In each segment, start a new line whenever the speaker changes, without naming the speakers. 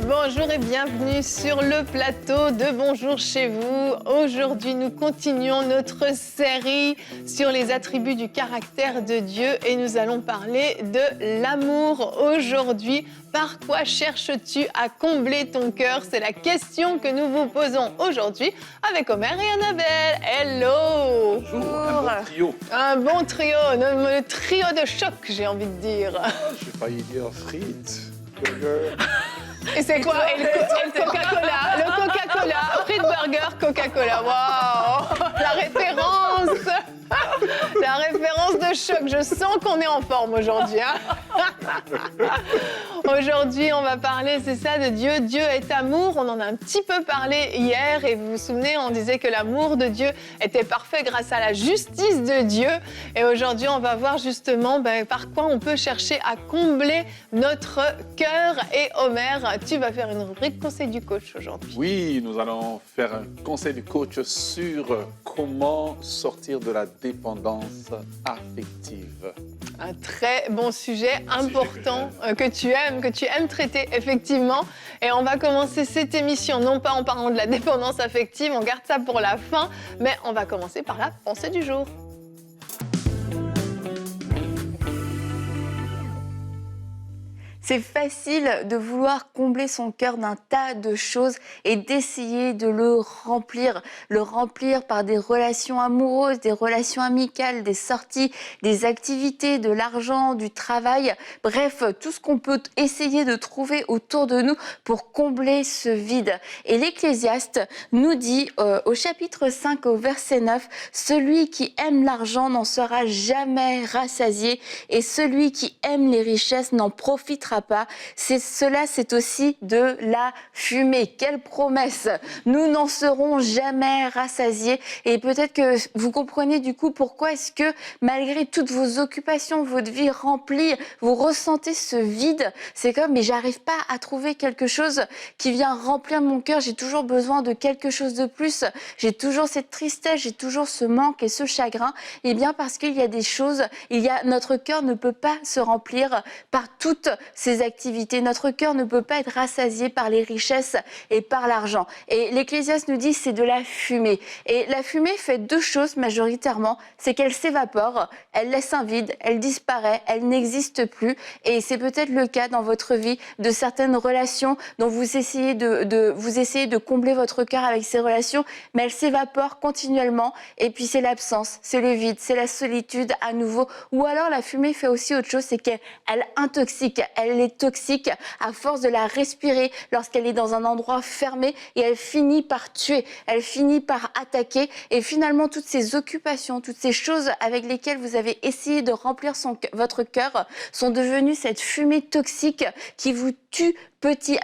Bonjour et bienvenue sur le plateau de Bonjour chez vous. Aujourd'hui, nous continuons notre série sur les attributs du caractère de Dieu et nous allons parler de l'amour aujourd'hui. Par quoi cherches-tu à combler ton cœur? C'est la question que nous vous posons aujourd'hui avec Omer et Annabelle. Hello!
Bonjour, un bon trio.
Un bon trio, le trio de choc, j'ai envie de dire.
J'ai failli dire frites, burger.
Et c'est quoi? Et le Coca-Cola. Le Coca-Cola, frites, burger, Coca-Cola. Waouh! La référence! La référence de choc. Je sens qu'on est en forme aujourd'hui. Hein? Aujourd'hui, on va parler, c'est ça, de Dieu. Dieu est amour. On en a un petit peu parlé hier. Et vous vous souvenez, on disait que l'amour de Dieu était parfait grâce à la justice de Dieu. Et aujourd'hui, on va voir justement par quoi on peut chercher à combler notre cœur. Et Omer, tu vas faire une rubrique conseil du coach aujourd'hui.
Oui, nous allons faire un conseil du coach sur comment sortir de la dépendance affective.
Un très bon sujet, important, que tu aimes traiter, effectivement. Et on va commencer cette émission, non pas en parlant de la dépendance affective, on garde ça pour la fin, mais on va commencer par la pensée du jour.
C'est facile de vouloir combler son cœur d'un tas de choses et d'essayer de le remplir par des relations amoureuses, des relations amicales, des sorties, des activités, de l'argent, du travail, bref, tout ce qu'on peut essayer de trouver autour de nous pour combler ce vide. Et l'Ecclésiaste nous dit au chapitre 5, au verset 9, « Celui qui aime l'argent n'en sera jamais rassasié et celui qui aime les richesses n'en profitera pas. » C'est aussi de la fumée. Quelle promesse! Nous n'en serons jamais rassasiés. Et peut-être que vous comprenez du coup pourquoi est-ce que malgré toutes vos occupations, votre vie remplie, vous ressentez ce vide. C'est comme, mais j'arrive pas à trouver quelque chose qui vient remplir mon cœur. J'ai toujours besoin de quelque chose de plus. J'ai toujours cette tristesse, j'ai toujours ce manque et ce chagrin. Et bien parce qu'il y a des choses, notre cœur ne peut pas se remplir par toutes ces activités. Notre cœur ne peut pas être rassasié par les richesses et par l'argent. Et l'Ecclésiaste nous dit c'est de la fumée. Et la fumée fait deux choses majoritairement, c'est qu'elle s'évapore, elle laisse un vide, elle disparaît, elle n'existe plus. Et c'est peut-être le cas dans votre vie de certaines relations dont vous essayez de combler votre cœur avec ces relations, mais elles s'évaporent continuellement. Et puis c'est l'absence, c'est le vide, c'est la solitude à nouveau. Ou alors la fumée fait aussi autre chose, c'est qu'elle intoxique. Elle est toxique à force de la respirer lorsqu'elle est dans un endroit fermé et elle finit par tuer, elle finit par attaquer et finalement toutes ces occupations, toutes ces choses avec lesquelles vous avez essayé de remplir votre cœur sont devenues cette fumée toxique qui vous tue petit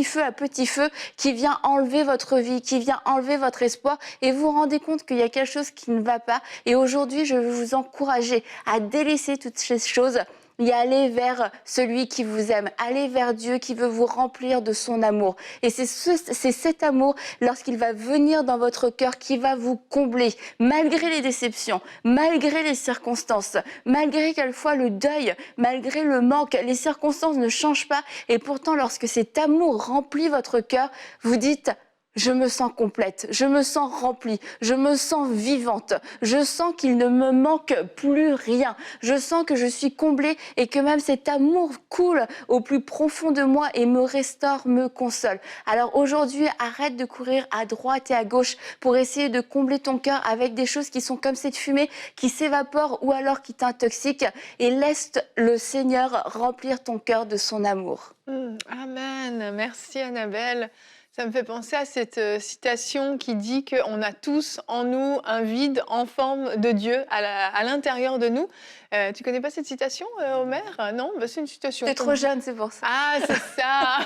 feu à petit feu, qui vient enlever votre vie, qui vient enlever votre espoir et vous vous rendez compte qu'il y a quelque chose qui ne va pas. Et aujourd'hui, je veux vous encourager à délaisser toutes ces choses et aller vers celui qui vous aime, aller vers Dieu qui veut vous remplir de son amour. Et c'est cet amour, lorsqu'il va venir dans votre cœur, qui va vous combler, malgré les déceptions, malgré les circonstances, malgré quelquefois le deuil, malgré le manque. Les circonstances ne changent pas et pourtant, lorsque cet amour remplit votre cœur, vous dites... Je me sens complète, je me sens remplie, je me sens vivante, je sens qu'il ne me manque plus rien, je sens que je suis comblée et que même cet amour coule au plus profond de moi et me restaure, me console. Alors aujourd'hui, arrête de courir à droite et à gauche pour essayer de combler ton cœur avec des choses qui sont comme cette fumée qui s'évapore ou alors qui t'intoxique et laisse le Seigneur remplir ton cœur de son amour.
Amen, merci Annabelle. Ça me fait penser à cette citation qui dit qu'on a tous en nous un vide en forme de Dieu à l'intérieur de nous. Tu connais pas cette citation, Omer? Non, c'est une citation.
T'es trop jeune, c'est pour ça.
Ah, c'est ça.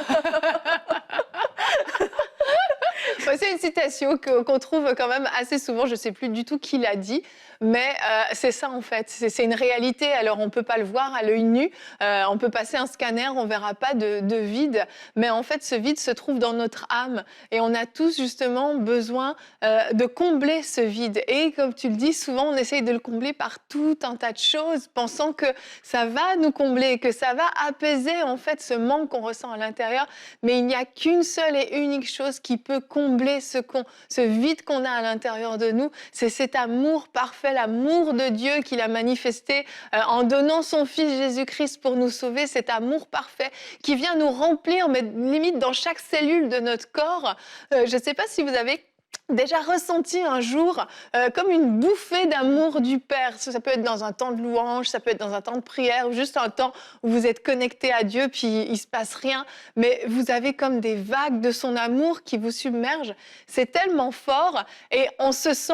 C'est une citation qu'on trouve quand même assez souvent. Je ne sais plus du tout qui l'a dit, Mais c'est ça en fait, c'est une réalité. Alors on ne peut pas le voir à l'œil nu, on peut passer un scanner, on ne verra pas de vide, mais en fait ce vide se trouve dans notre âme et on a tous justement besoin de combler ce vide. Et comme tu le dis, souvent on essaye de le combler par tout un tas de choses, pensant que ça va nous combler, que ça va apaiser en fait ce manque qu'on ressent à l'intérieur, mais il n'y a qu'une seule et unique chose qui peut combler ce vide qu'on a à l'intérieur de nous, c'est cet amour parfait, l'amour de Dieu qu'il a manifesté en donnant son Fils Jésus-Christ pour nous sauver, cet amour parfait qui vient nous remplir, mais limite dans chaque cellule de notre corps. Je ne sais pas si vous avez déjà ressenti un jour comme une bouffée d'amour du Père. Ça peut être dans un temps de louange, ça peut être dans un temps de prière, ou juste un temps où vous êtes connecté à Dieu, puis il se passe rien, mais vous avez comme des vagues de son amour qui vous submergent. C'est tellement fort et on se sent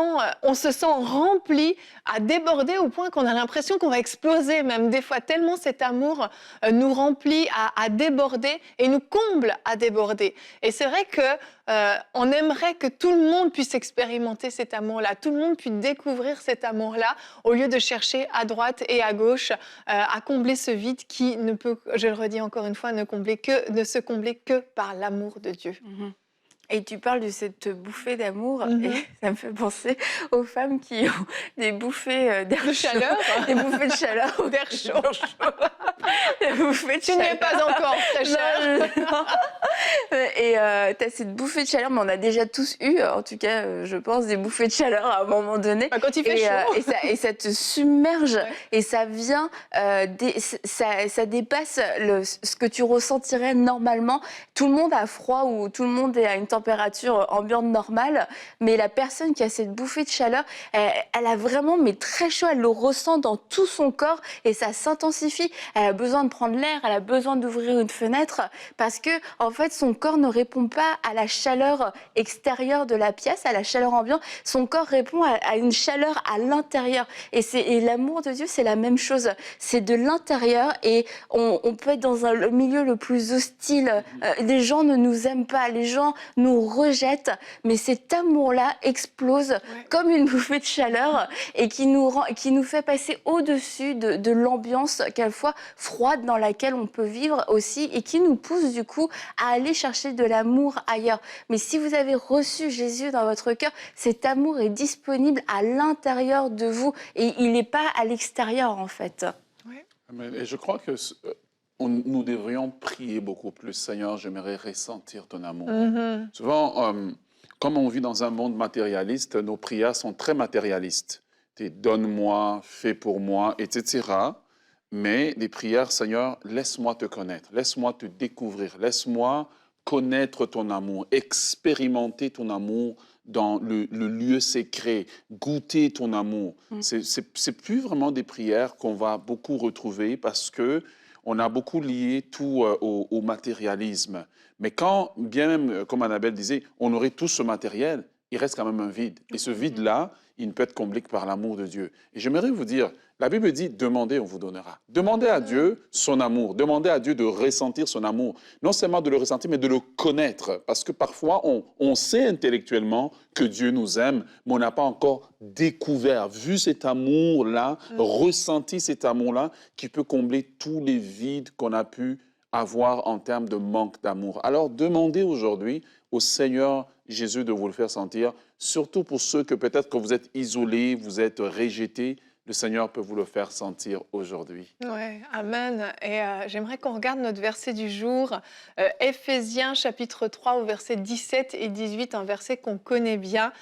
rempli, à déborder au point qu'on a l'impression qu'on va exploser même des fois, tellement cet amour nous remplit à déborder et nous comble à déborder. Et c'est vrai que on aimerait que tout le monde puisse expérimenter cet amour-là, tout le monde puisse découvrir cet amour-là, au lieu de chercher à droite et à gauche à combler ce vide qui ne peut, je le redis encore une fois, ne se combler que par l'amour de Dieu.
Mm-hmm. Et tu parles de cette bouffée d'amour, et ça me fait penser aux femmes qui ont des bouffées d'air
de chaleur,
des bouffées de chaleur ou
d'air chaud.
Des bouffées de
tu n'y es pas encore très cher.
Et tu as cette bouffée de chaleur, mais on a déjà tous eu, en tout cas, je pense, des bouffées de chaleur à un moment donné.
Quand il fait chaud.
Et ça te submerge, et ça vient, ça dépasse ce que tu ressentirais normalement. Tout le monde a froid ou tout le monde est à une température ambiante normale, mais la personne qui a cette bouffée de chaleur, elle a vraiment mais très chaud, elle le ressent dans tout son corps et ça s'intensifie. Elle a besoin de prendre l'air, elle a besoin d'ouvrir une fenêtre parce que en fait son corps ne répond pas à la chaleur extérieure de la pièce, à la chaleur ambiante. Son corps répond à une chaleur à l'intérieur. Et l'amour de Dieu, c'est la même chose. C'est de l'intérieur et on peut être dans le milieu le plus hostile. Les gens ne nous aiment pas, les gens nous rejettent, mais cet amour-là explose comme une bouffée de chaleur et qui nous fait passer au-dessus de l'ambiance quelquefois froide dans laquelle on peut vivre aussi et qui nous pousse du coup à aller chercher de l'amour ailleurs. Mais si vous avez reçu Jésus dans votre cœur, cet amour est disponible à l'intérieur de vous et il n'est pas à l'extérieur en fait.
Et je crois que nous devrions prier beaucoup plus. Seigneur, j'aimerais ressentir ton amour. Souvent, comme on vit dans un monde matérialiste, nos prières sont très matérialistes. Donne-moi, fais pour moi, etc. Mais les prières, Seigneur, laisse-moi te connaître, laisse-moi te découvrir, laisse-moi connaître ton amour, expérimenter ton amour dans le lieu secret, goûter ton amour. C'est plus vraiment des prières qu'on va beaucoup retrouver parce que on a beaucoup lié tout au matérialisme. Mais quand, bien même, comme Annabelle disait, on aurait tout ce matériel, il reste quand même un vide. Et ce vide-là, il ne peut être comblé que par l'amour de Dieu. Et j'aimerais vous dire, la Bible dit, demandez, on vous donnera. Demandez à Dieu son amour. Demandez à Dieu de ressentir son amour. Non seulement de le ressentir, mais de le connaître. Parce que parfois, on sait intellectuellement que Dieu nous aime, mais on n'a pas encore découvert, vu cet amour-là, ressenti cet amour-là, qui peut combler tous les vides qu'on a pu avoir en termes de manque d'amour. Alors, demandez aujourd'hui au Seigneur Jésus de vous le faire sentir, surtout pour ceux que peut-être que vous êtes isolés, vous êtes rejetés, le Seigneur peut vous le faire sentir aujourd'hui.
Oui, amen. Et j'aimerais qu'on regarde notre verset du jour, Éphésiens chapitre 3 au verset 17 et 18, un verset qu'on connaît bien.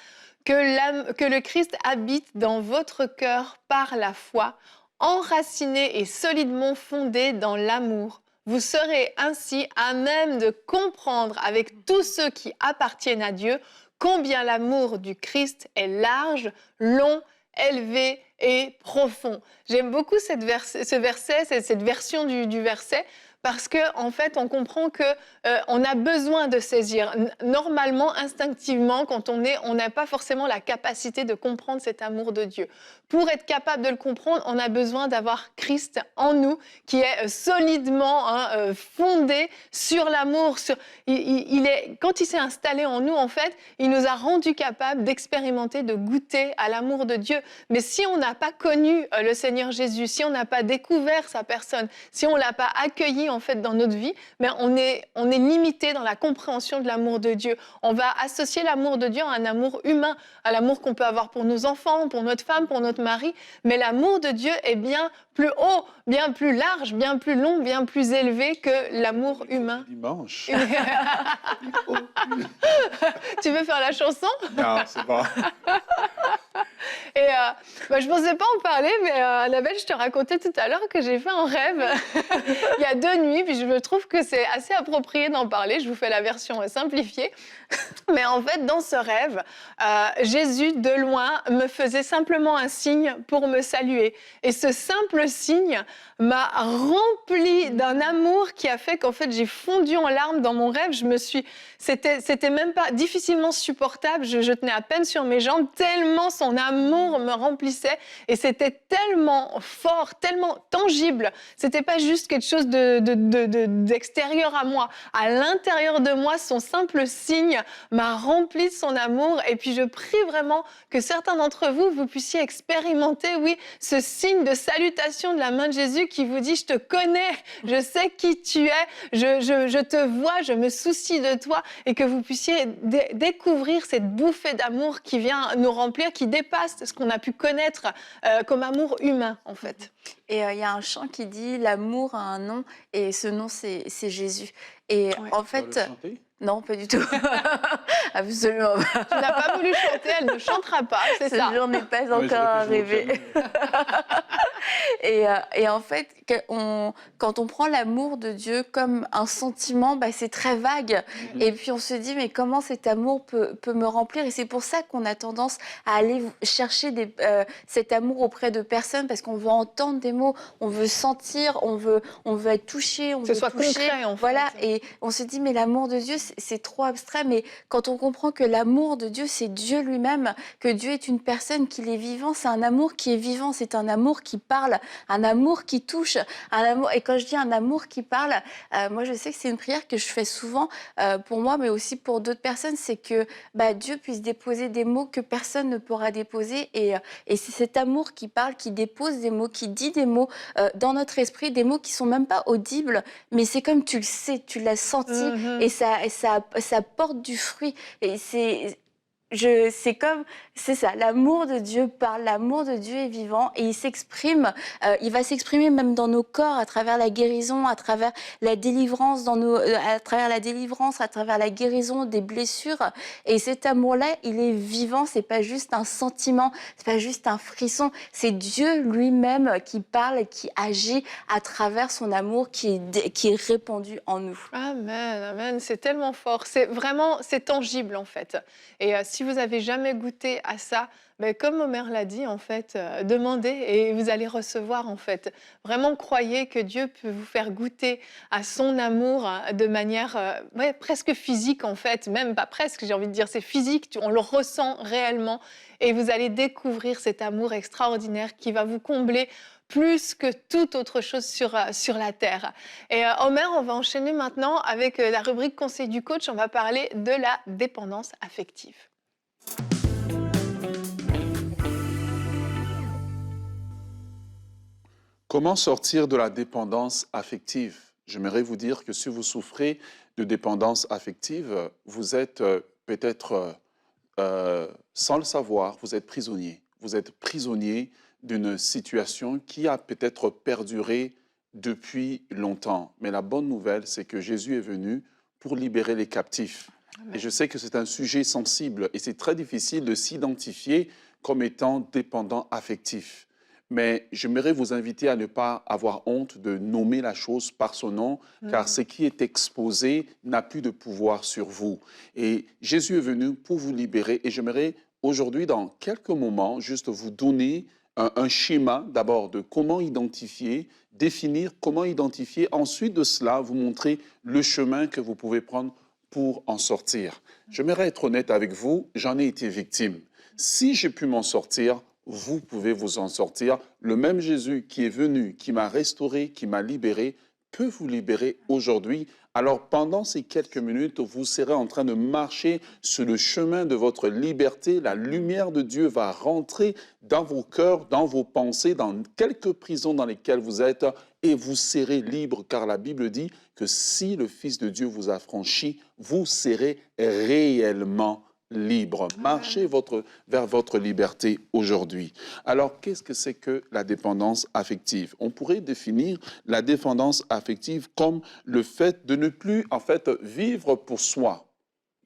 Que le Christ habite dans votre cœur par la foi, enraciné et solidement fondé dans l'amour. Vous serez ainsi à même de comprendre avec tous ceux qui appartiennent à Dieu combien l'amour du Christ est large, long, élevé et profond. J'aime beaucoup ce verset, cette version du verset, parce que en fait, on comprend que on a besoin de saisir. Normalement, instinctivement, quand on n'a pas forcément la capacité de comprendre cet amour de Dieu. Pour être capable de le comprendre, on a besoin d'avoir Christ en nous, qui est solidement fondé sur l'amour. Quand il s'est installé en nous, en fait, il nous a rendus capables d'expérimenter, de goûter à l'amour de Dieu. Mais si on n'a pas connu le Seigneur Jésus, si on n'a pas découvert sa personne, si on ne l'a pas accueilli en fait dans notre vie, ben on est limité dans la compréhension de l'amour de Dieu. On va associer l'amour de Dieu à un amour humain, à l'amour qu'on peut avoir pour nos enfants, pour notre femme, pour notre mari. Mais l'amour de Dieu est bien plus haut, bien plus large, bien plus long, bien plus élevé que l'amour humain.
Dimanche.
Tu veux faire la chanson?
Non, c'est bon.
Et je ne pensais pas en parler, mais Annabelle, je te racontais tout à l'heure que j'ai fait un rêve il y a 2 nuits, puis je trouve que c'est assez approprié d'en parler. Je vous fais la version simplifiée. Mais en fait, dans ce rêve, Jésus, de loin, me faisait simplement un signe pour me saluer. Et ce simple signe m'a rempli d'un amour qui a fait qu'en fait, j'ai fondu en larmes dans mon rêve. C'était même pas difficilement supportable. Je tenais à peine sur mes jambes, tellement son amour me remplissait. Et c'était tellement fort, tellement tangible. C'était pas juste quelque chose d'extérieur à moi. À l'intérieur de moi, son simple signe m'a rempli de son amour. Et puis, je prie vraiment que certains d'entre vous, vous puissiez expérimenter, oui, ce signe de salutation de la main de Jésus qui vous dit « Je te connais, je sais qui tu es, je te vois, je me soucie de toi » et que vous puissiez découvrir cette bouffée d'amour qui vient nous remplir, qui dépasse ce qu'on a pu connaître comme amour humain, en fait.
Et il y a un chant qui dit « L'amour a un nom et ce nom, c'est Jésus ». Et
Ouais.
en fait...
Tu vas le chanter?
Non, pas du tout. Absolument pas.
Tu n'as pas voulu chanter, elle ne chantera pas, c'est
Ce
ça.
jour n'est pas
Ouais,
encore
j'aurais pu
arrivé. Et en fait, quand on prend l'amour de Dieu comme un sentiment, bah, c'est très vague. Et puis on se dit, mais comment cet amour peut me remplir? Et c'est pour ça qu'on a tendance à aller chercher cet amour auprès de personnes, parce qu'on veut entendre des mots, on veut sentir, on veut être touché, on
Que ce
veut
soit
toucher.
concret, en fait.
Voilà, et on se dit, mais l'amour de Dieu, c'est trop abstrait. Mais quand on comprend que l'amour de Dieu, c'est Dieu lui-même, que Dieu est une personne, qu'il est vivant, c'est un amour qui est vivant, c'est un amour qui parle, un amour qui touche, un amour. Et quand je dis un amour qui parle, moi je sais que c'est une prière que je fais souvent pour moi, mais aussi pour d'autres personnes, c'est que Dieu puisse déposer des mots que personne ne pourra déposer. Et c'est cet amour qui parle, qui dépose des mots, qui dit des mots dans notre esprit, des mots qui sont même pas audibles, mais c'est comme tu le sais, tu l'as senti, et ça porte du fruit. Et c'est ça, l'amour de Dieu parle, l'amour de Dieu est vivant et il s'exprime, il va s'exprimer même dans nos corps à travers la guérison, à travers la délivrance, à travers la guérison des blessures. Et cet amour-là, il est vivant, c'est pas juste un sentiment, c'est pas juste un frisson, c'est Dieu lui-même qui parle et qui agit à travers son amour qui est répandu en nous.
Amen, amen, c'est tellement fort, c'est tangible en fait. Et si vous avez jamais goûté à ça, comme Omer l'a dit en fait, demandez et vous allez recevoir en fait. Vraiment croyez que Dieu peut vous faire goûter à son amour de manière presque physique en fait, même pas presque, j'ai envie de dire, c'est physique, on le ressent réellement et vous allez découvrir cet amour extraordinaire qui va vous combler plus que toute autre chose sur la terre. Et Omer, on va enchaîner maintenant avec la rubrique Conseil du coach. On va parler de la dépendance affective.
Comment sortir de la dépendance affective? J'aimerais vous dire que si vous souffrez de dépendance affective, vous êtes peut-être, sans le savoir, vous êtes prisonnier. Vous êtes prisonnier d'une situation qui a peut-être perduré depuis longtemps. Mais la bonne nouvelle, c'est que Jésus est venu pour libérer les captifs. Amen. Et je sais que c'est un sujet sensible et c'est très difficile de s'identifier comme étant dépendant affectif. Mais j'aimerais vous inviter à ne pas avoir honte de nommer la chose par son nom, car ce qui est exposé n'a plus de pouvoir sur vous. Et Jésus est venu pour vous libérer et j'aimerais aujourd'hui, dans quelques moments, juste vous donner un schéma d'abord de comment identifier, définir comment identifier. Ensuite de cela, vous montrer le chemin que vous pouvez prendre pour en sortir. J'aimerais être honnête avec vous, j'en ai été victime. Si j'ai pu m'en sortir, vous pouvez vous en sortir. Le même Jésus qui est venu, qui m'a restauré, qui m'a libéré, peut vous libérer aujourd'hui. Alors pendant ces quelques minutes, vous serez en train de marcher sur le chemin de votre liberté. La lumière de Dieu va rentrer dans vos cœurs, dans vos pensées, dans quelques prisons dans lesquelles vous êtes et vous serez libre, car la Bible dit que si le Fils de Dieu vous a franchi, vous serez réellement libre. Marchez vers votre liberté aujourd'hui. Alors, qu'est-ce que c'est que la dépendance affective? On pourrait définir la dépendance affective comme le fait de ne plus, en fait, vivre pour soi,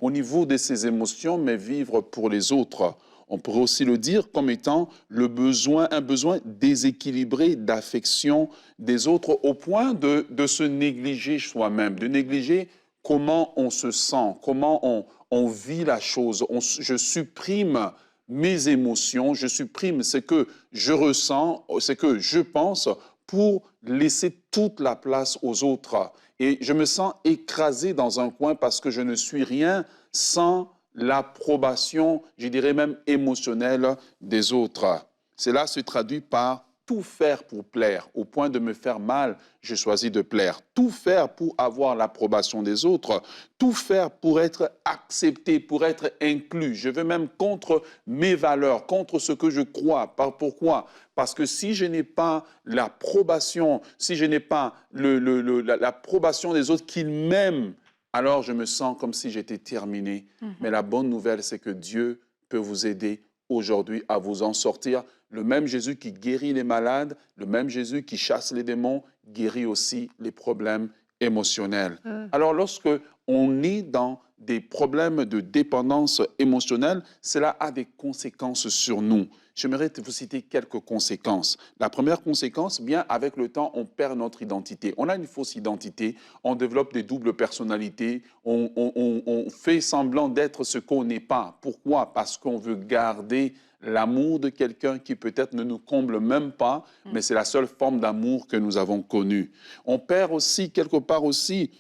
au niveau de ses émotions, mais vivre pour les autres. On pourrait aussi le dire comme étant un besoin déséquilibré d'affection des autres au point de se négliger soi-même, de négliger comment on se sent, comment on vit la chose. Je supprime mes émotions, je supprime ce que je ressens, ce que je pense pour laisser toute la place aux autres. Et je me sens écrasé dans un coin parce que je ne suis rien sans l'approbation, je dirais même émotionnelle des autres. Cela se traduit par tout faire pour plaire, au point de me faire mal, je choisis de plaire. Tout faire pour avoir l'approbation des autres, tout faire pour être accepté, pour être inclus. Je vais même contre mes valeurs, contre ce que je crois. Pourquoi? Parce que si je n'ai pas l'approbation, si je n'ai pas l'approbation des autres qu'ils m'aiment, alors je me sens comme si j'étais terminé. Mais la bonne nouvelle, c'est que Dieu peut vous aider aujourd'hui à vous en sortir. Le même Jésus qui guérit les malades, le même Jésus qui chasse les démons, guérit aussi les problèmes émotionnels. Alors, lorsque on est dans des problèmes de dépendance émotionnelle, cela a des conséquences sur nous. J'aimerais vous citer quelques conséquences. La première conséquence, bien, avec le temps, on perd notre identité. On a une fausse identité, on développe des doubles personnalités, on fait semblant d'être ce qu'on n'est pas. Pourquoi? Parce qu'on veut garder l'amour de quelqu'un qui peut-être ne nous comble même pas, mais c'est la seule forme d'amour que nous avons connue. On perd aussi, quelque part aussi,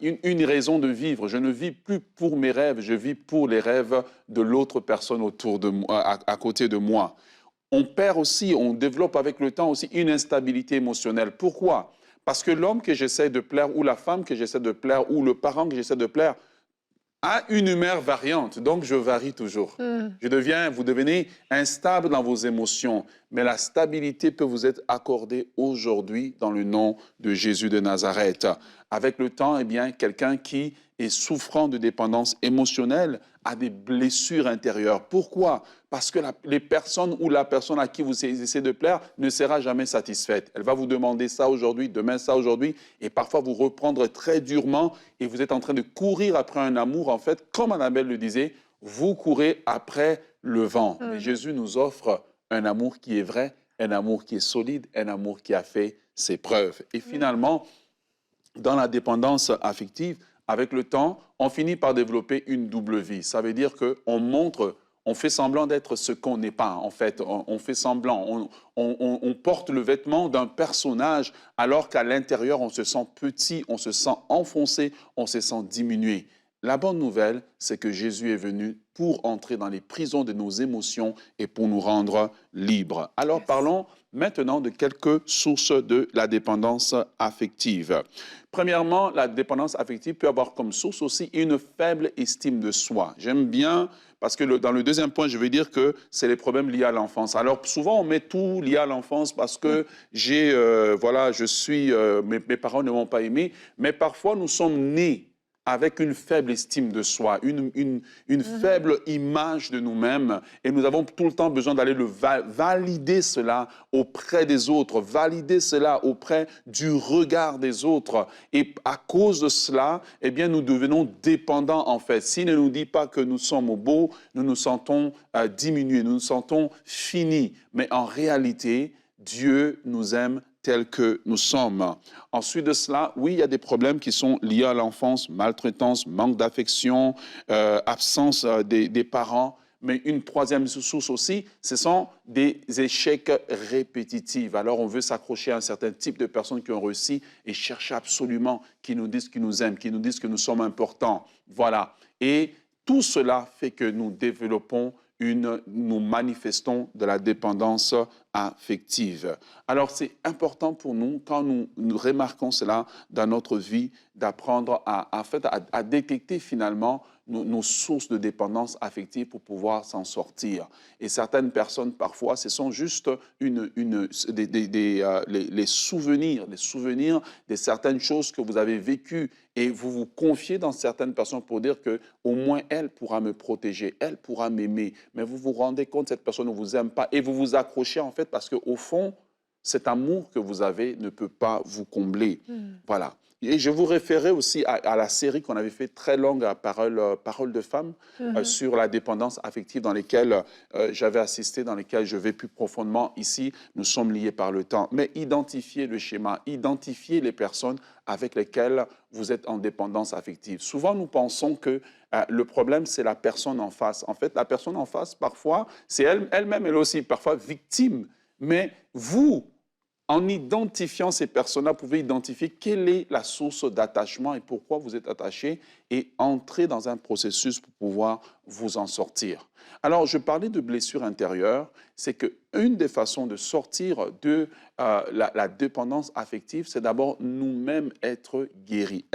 une raison de vivre. Je ne vis plus pour mes rêves, je vis pour les rêves de l'autre personne autour de moi, à côté de moi. On perd aussi, on développe avec le temps aussi une instabilité émotionnelle. Pourquoi? Parce que l'homme que j'essaie de plaire, ou la femme que j'essaie de plaire, ou le parent que j'essaie de plaire, a une humeur variante, donc je varie toujours. Vous devenez instable dans vos émotions, mais la stabilité peut vous être accordée aujourd'hui dans le nom de Jésus de Nazareth. Avec le temps, eh bien, quelqu'un qui est souffrant de dépendance émotionnelle a des blessures intérieures. Pourquoi? Parce que les personnes ou la personne à qui vous essayez de plaire ne sera jamais satisfaite. Elle va vous demander ça aujourd'hui, demain ça aujourd'hui, et parfois vous reprendre très durement et vous êtes en train de courir après un amour. En fait, comme Annabelle le disait, vous courez après le vent. Mais Jésus nous offre un amour qui est vrai, un amour qui est solide, un amour qui a fait ses preuves. Et finalement, dans la dépendance affective, avec le temps, on finit par développer une double vie. Ça veut dire on fait semblant d'être ce qu'on n'est pas. En fait, on fait semblant, on porte le vêtement d'un personnage alors qu'à l'intérieur, on se sent petit, on se sent enfoncé, on se sent diminué. La bonne nouvelle, c'est que Jésus est venu pour entrer dans les prisons de nos émotions et pour nous rendre libres. Alors parlons maintenant de quelques sources de la dépendance affective. Premièrement, la dépendance affective peut avoir comme source aussi une faible estime de soi. J'aime bien, parce que dans le deuxième point, je vais dire que c'est les problèmes liés à l'enfance. Alors souvent, on met tout lié à l'enfance parce que mes parents ne m'ont pas aimé, mais parfois nous sommes nés avec une faible estime de soi, une faible image de nous-mêmes. Et nous avons tout le temps besoin d'aller valider cela auprès des autres, valider cela auprès du regard des autres. Et à cause de cela, eh bien, nous devenons dépendants, en fait. S'il ne nous dit pas que nous sommes beaux, nous nous sentons diminués, nous nous sentons finis. Mais en réalité, Dieu nous aime tels que nous sommes. Ensuite de cela, oui, il y a des problèmes qui sont liés à l'enfance, maltraitance, manque d'affection, absence des parents. Mais une troisième source aussi, ce sont des échecs répétitifs. Alors, on veut s'accrocher à un certain type de personnes qui ont réussi et chercher absolument qui nous disent qu'ils nous aiment, qui nous disent que nous sommes importants. Voilà. Et tout cela fait que nous développons nous manifestons de la dépendance affective. Alors, c'est important pour nous, quand nous remarquons cela dans notre vie, d'apprendre à détecter finalement nos sources de dépendance affective pour pouvoir s'en sortir. Et certaines personnes, parfois, ce sont juste les souvenirs de certaines choses que vous avez vécues et vous vous confiez dans certaines personnes pour dire qu'au moins elle pourra me protéger, elle pourra m'aimer. Mais vous vous rendez compte que cette personne ne vous aime pas et vous vous accrochez en fait parce qu'au fond, cet amour que vous avez ne peut pas vous combler. Voilà. Et je vous référais aussi à la série qu'on avait fait très longue à Parole de femmes sur la dépendance affective dans lesquelles j'avais assisté, dans lesquelles je vais plus profondément. Ici, nous sommes liés par le temps. Mais identifiez le schéma, identifiez les personnes avec lesquelles vous êtes en dépendance affective. Souvent, nous pensons que le problème, c'est la personne en face. En fait, la personne en face, parfois, c'est elle-même, elle aussi, parfois victime. Mais vous, en identifiant ces personnes-là, vous pouvez identifier quelle est la source d'attachement et pourquoi vous êtes attaché et entrer dans un processus pour pouvoir vous en sortir. Alors, je parlais de blessures intérieures. C'est qu'une des façons de sortir de la dépendance affective, c'est d'abord nous-mêmes être guéris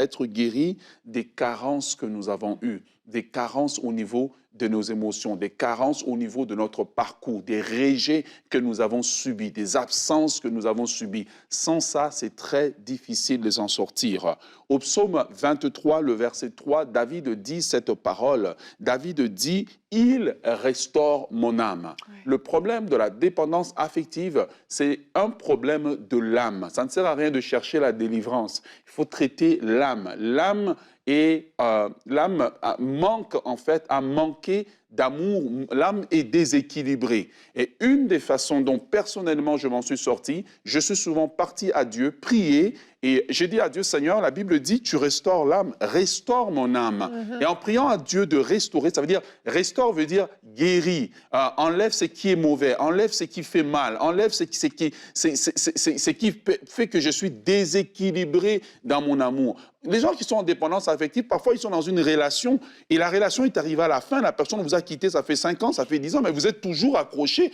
des carences que nous avons eues, des carences au niveau de nos émotions, des carences au niveau de notre parcours, des rejets que nous avons subis, des absences que nous avons subies. Sans ça, c'est très difficile de s'en sortir. Au psaume 23, le verset 3, David dit cette parole. David dit « Il restaure mon âme ». Le problème de la dépendance affective, c'est un problème de l'âme. Ça ne sert à rien de chercher la délivrance. Il faut traiter l'âme. L'âme manque en fait, a manqué d'amour, l'âme est déséquilibrée. Et une des façons dont personnellement je m'en suis sorti, je suis souvent parti à Dieu, prier, et j'ai dit à Dieu, Seigneur, la Bible dit, tu restaures l'âme, restaure mon âme. Et en priant à Dieu de restaurer, ça veut dire, restaure veut dire guéris, enlève ce qui est mauvais, enlève ce qui fait mal, enlève ce qui fait que je suis déséquilibré dans mon amour. Les gens qui sont en dépendance affective, parfois ils sont dans une relation et la relation est arrivée à la fin, la personne vous a quitté, ça fait 5 ans, ça fait 10 ans, mais vous êtes toujours accroché,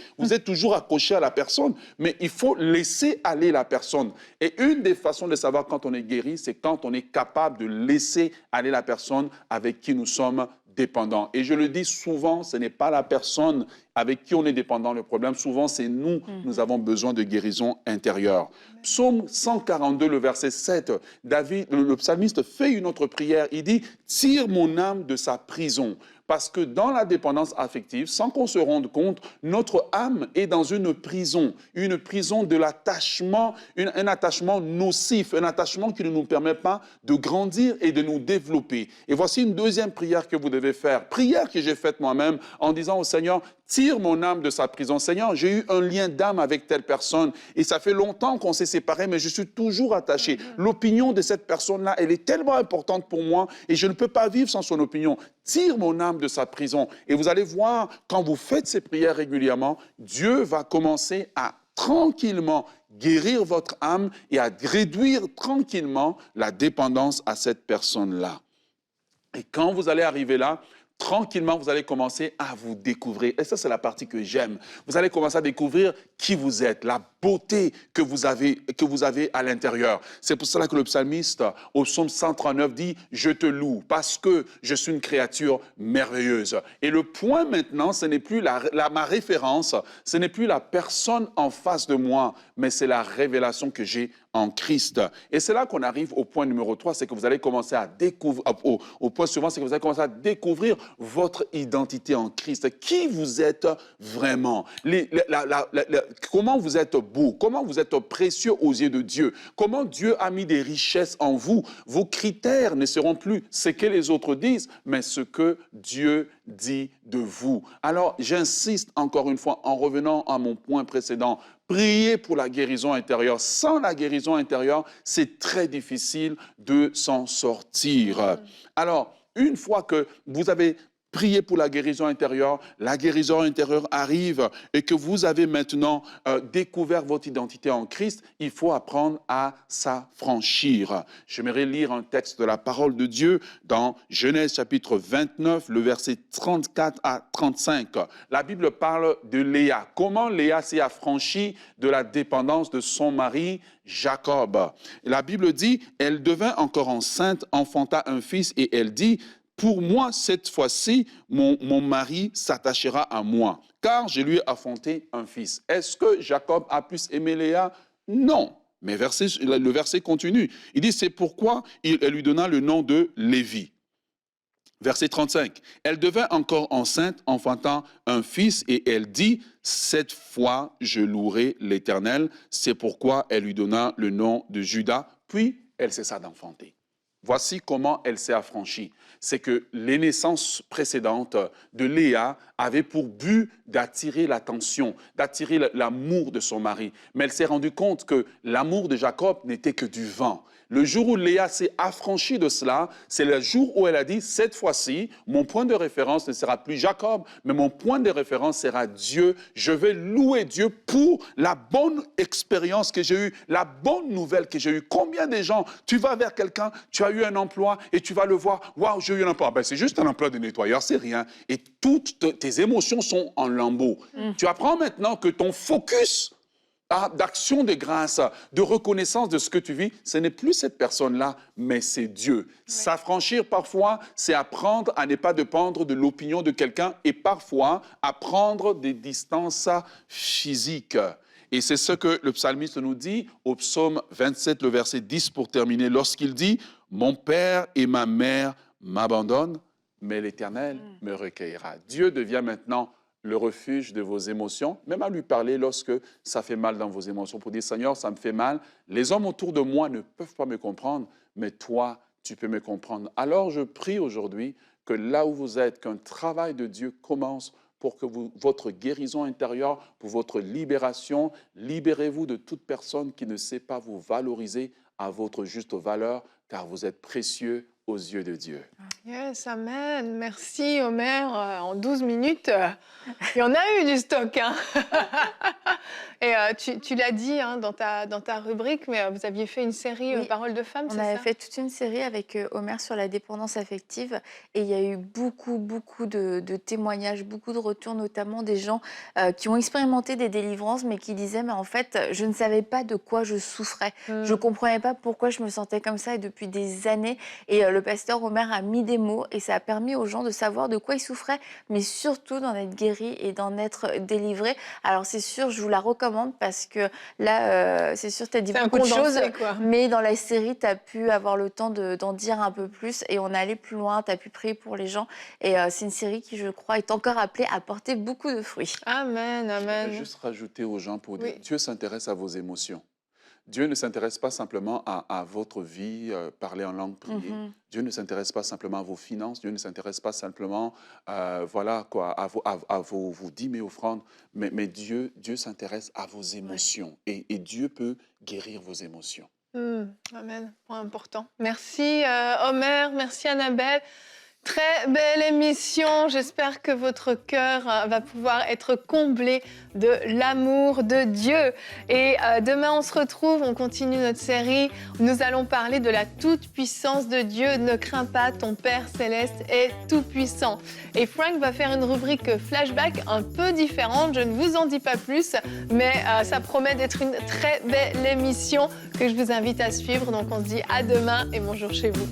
à la personne, mais il faut laisser aller la personne. Et une des façons de savoir quand on est guéri, c'est quand on est capable de laisser aller la personne avec qui nous sommes dépendants. Et je le dis souvent, ce n'est pas la personne avec qui on est dépendant le problème. Souvent, c'est nous. Nous avons besoin de guérison intérieure. Psaume 142, le verset 7, David, le psalmiste fait une autre prière. Il dit « Tire mon âme de sa prison ». Parce que dans la dépendance affective, sans qu'on se rende compte, notre âme est dans une prison de l'attachement, un attachement nocif, un attachement qui ne nous permet pas de grandir et de nous développer. Et voici une deuxième prière que vous devez faire, prière que j'ai faite moi-même en disant au Seigneur, tire mon âme de sa prison. Seigneur, j'ai eu un lien d'âme avec telle personne et ça fait longtemps qu'on s'est séparés, mais je suis toujours attaché. L'opinion de cette personne-là, elle est tellement importante pour moi et je ne peux pas vivre sans son opinion. Tire mon âme de sa prison. Et vous allez voir, quand vous faites ces prières régulièrement, Dieu va commencer à tranquillement guérir votre âme et à réduire tranquillement la dépendance à cette personne-là. Et quand vous allez arriver là, tranquillement, vous allez commencer à vous découvrir. Et ça, c'est la partie que j'aime. Vous allez commencer à découvrir qui vous êtes, la beauté que vous avez à l'intérieur. C'est pour cela que le psalmiste, au psaume 139, dit « Je te loue parce que je suis une créature merveilleuse ». Et le point maintenant, ce n'est plus ma référence, ce n'est plus la personne en face de moi, mais c'est la révélation que j'ai en Christ. Et c'est là qu'on arrive au point numéro 3, c'est que vous allez commencer à découvrir, au point suivant, c'est que vous allez commencer à découvrir votre identité en Christ. Qui vous êtes vraiment? Comment vous êtes beau? Comment vous êtes précieux aux yeux de Dieu? Comment Dieu a mis des richesses en vous? Vos critères ne seront plus ce que les autres disent, mais ce que Dieu dit de vous. Alors, j'insiste encore une fois, en revenant à mon point précédent, priez pour la guérison intérieure. Sans la guérison intérieure, c'est très difficile de s'en sortir. Alors, une fois que vous avez priez pour la guérison intérieure arrive et que vous avez maintenant découvert votre identité en Christ, il faut apprendre à s'affranchir. J'aimerais lire un texte de la parole de Dieu dans Genèse chapitre 29, le verset 34 à 35. La Bible parle de Léa. Comment Léa s'est affranchie de la dépendance de son mari Jacob. La Bible dit, elle devint encore enceinte, enfanta un fils et elle dit, pour moi, cette fois-ci, mon mari s'attachera à moi, car je lui ai enfanté un fils. Est-ce que Jacob a plus aimé Léa? Non. Mais le verset continue. Il dit, c'est pourquoi elle lui donna le nom de Lévi. Verset 35. Elle devint encore enceinte, enfantant un fils, et elle dit, cette fois, je louerai l'Éternel. C'est pourquoi elle lui donna le nom de Judas. Puis, elle cessa d'enfanter. Voici comment elle s'est affranchie. C'est que les naissances précédentes de Léa avaient pour but d'attirer l'attention, d'attirer l'amour de son mari. Mais elle s'est rendue compte que l'amour de Jacob n'était que du vent. Le jour où Léa s'est affranchie de cela, c'est le jour où elle a dit, cette fois-ci, mon point de référence ne sera plus Jacob, mais mon point de référence sera Dieu. Je vais louer Dieu pour la bonne expérience que j'ai eue, la bonne nouvelle que j'ai eue. Combien de gens, tu vas vers quelqu'un, tu as eu un emploi et tu vas le voir, waouh, j'ai eu un emploi. Ben, c'est juste un emploi de nettoyeur, c'est rien. Et toutes tes émotions sont en lambeaux. Tu apprends maintenant que ton focus d'action de grâce, de reconnaissance de ce que tu vis, ce n'est plus cette personne-là, mais c'est Dieu. Oui. S'affranchir parfois, c'est apprendre à ne pas dépendre de l'opinion de quelqu'un et parfois à prendre des distances physiques. Et c'est ce que le psalmiste nous dit au psaume 27, le verset 10 pour terminer, lorsqu'il dit « Mon père et ma mère m'abandonnent, mais l'Éternel me recueillera. » Dieu devient maintenant le refuge de vos émotions, même à lui parler lorsque ça fait mal dans vos émotions, pour dire, Seigneur, ça me fait mal. Les hommes autour de moi ne peuvent pas me comprendre, mais toi, tu peux me comprendre. Alors, je prie aujourd'hui que là où vous êtes, qu'un travail de Dieu commence pour que votre guérison intérieure, pour votre libération, libérez-vous de toute personne qui ne sait pas vous valoriser à votre juste valeur, car vous êtes précieux aux yeux de Dieu.
Yes, amen. Merci, Omer. En 12 minutes, il y en a eu du stock. Hein. Et tu l'as dit hein, dans ta rubrique, mais vous aviez fait une série Paroles de femmes, c'est ça?
On avait fait toute une série avec Omer sur la dépendance affective. Et il y a eu beaucoup de témoignages, beaucoup de retours, notamment des gens qui ont expérimenté des délivrances, mais qui disaient, mais en fait, je ne savais pas de quoi je souffrais. Je ne comprenais pas pourquoi je me sentais comme ça. Et depuis des années, et le pasteur Omer a mis des mots et ça a permis aux gens de savoir de quoi ils souffraient, mais surtout d'en être guéris et d'en être délivrés. Alors c'est sûr, je vous la recommande parce que là, c'est sûr, tu as dit beaucoup de choses, mais dans la série, tu as pu avoir le temps d'en dire un peu plus et on est allé plus loin, tu as pu prier pour les gens et c'est une série qui, je crois, est encore appelée à porter beaucoup de fruits.
Amen, amen.
Je vais juste rajouter aux gens pour dire, Dieu s'intéresse à vos émotions. Dieu ne s'intéresse pas simplement à votre vie, parler en langue, prier. Dieu ne s'intéresse pas simplement à vos finances. Dieu ne s'intéresse pas simplement à vos dîmes et offrandes. Mais Dieu s'intéresse à vos émotions. Et Dieu peut guérir vos émotions.
Amen. Point important. Merci Omer, merci Annabelle. Très belle émission. J'espère que votre cœur va pouvoir être comblé de l'amour de Dieu. Et demain, on se retrouve, on continue notre série. Nous allons parler de la toute-puissance de Dieu. Ne crains pas, ton Père céleste est tout-puissant. Et Frank va faire une rubrique flashback un peu différente. Je ne vous en dis pas plus, mais ça promet d'être une très belle émission que je vous invite à suivre. Donc, on se dit à demain et bonjour chez vous.